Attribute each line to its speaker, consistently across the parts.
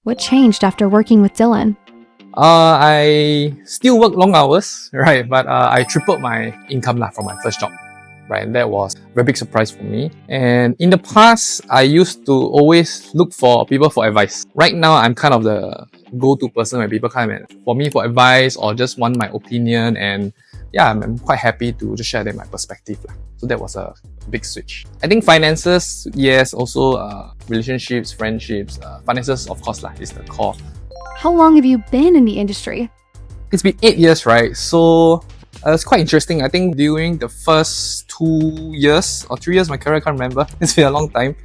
Speaker 1: What changed after working with Dylan?
Speaker 2: I still work long hours, right? But I tripled my income from my first job, right? And that was a very big surprise for me. And in the past, I used to always look for people for advice. Right now, I'm kind of the go-to person when people come in for me for advice or just want my opinion. And yeah, I'm quite happy to just share them my perspective. So that was a big switch. I think finances, yes, also relationships, friendships, finances, of course, is the core.
Speaker 1: How long have you been in the industry?
Speaker 2: It's been 8 years, right? So it's quite interesting. I think during the first 2 years or 3 years, my career, I can't remember. It's been a long time.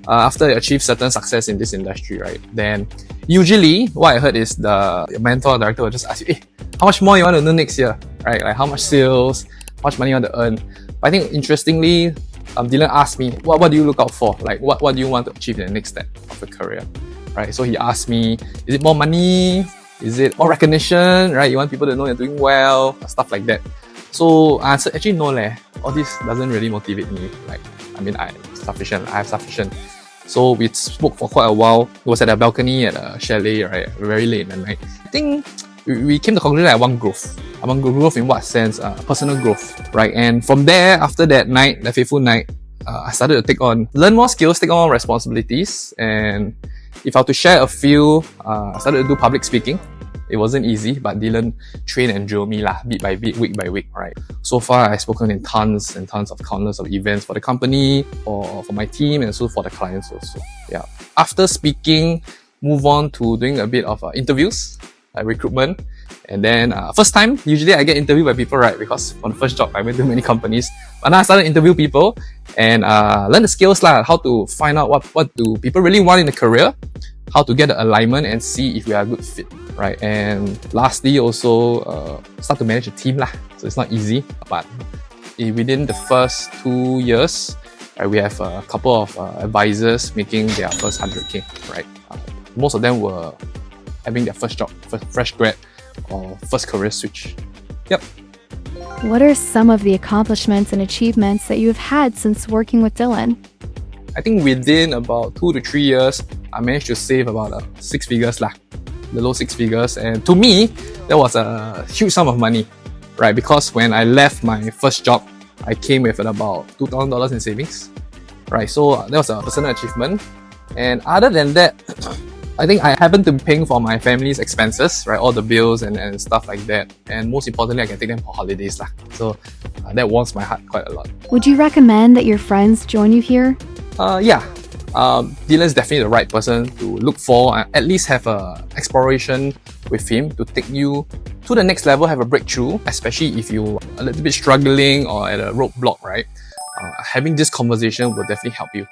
Speaker 2: After I achieve certain success in this industry, right? Then usually what I heard is the mentor or director will just ask you, hey, how much more you want to do next year, right? Like how much sales, how much money you want to earn. But I think interestingly, Dylan asked me, what do you look out for? Like what do you want to achieve in the next step of your career? Right? So he asked me, is it more money? Is it more recognition? Right? You want people to know you're doing well, stuff like that. So I answered, actually no leh. All this doesn't really motivate me. I have sufficient. So we spoke for quite a while. It was at a balcony at a chalet, right? Very late at night. I think we came to the conclusion that I want growth. I want growth in what sense? Personal growth, right? And from there, after that night, that fateful night, I started to learn more skills, take on more responsibilities. And if I were to share a few, I started to do public speaking. It wasn't easy, but Dylan trained and drilled me bit by bit, week by week, right? So far, I've spoken in tons and tons of countless of events for the company, or for my team, and also for the clients also. Yeah. After speaking, move on to doing a bit of interviews, recruitment. And then first time, usually I get interviewed by people, right? Because for the first job, I went to many companies. But now I started to interview people and learn the skills, how to find out what do people really want in a career, how to get the alignment and see if we are a good fit, right? And lastly, also start to manage a team, So it's not easy, but within the first 2 years, we have a couple of advisors making their first 100K, right? Most of them were having their first job, fresh grad, or first career switch. Yep.
Speaker 1: What are some of the accomplishments and achievements that you have had since working with Dylan?
Speaker 2: I think within about 2 to 3 years, I managed to save about 6 figures, the low 6 figures. And to me, that was a huge sum of money, right? Because when I left my first job, I came with about $2,000 in savings, right? So that was a personal achievement. And other than that, I think I happen to be paying for my family's expenses, right? All the bills and stuff like that. And most importantly, I can take them for holidays. So that warms my heart quite a lot.
Speaker 1: Would you recommend that your friends join you here?
Speaker 2: Yeah. Dylan's definitely the right person to look for, at least have a exploration with him to take you to the next level, have a breakthrough, especially if you're a little bit struggling or at a roadblock, right? Having this conversation will definitely help you.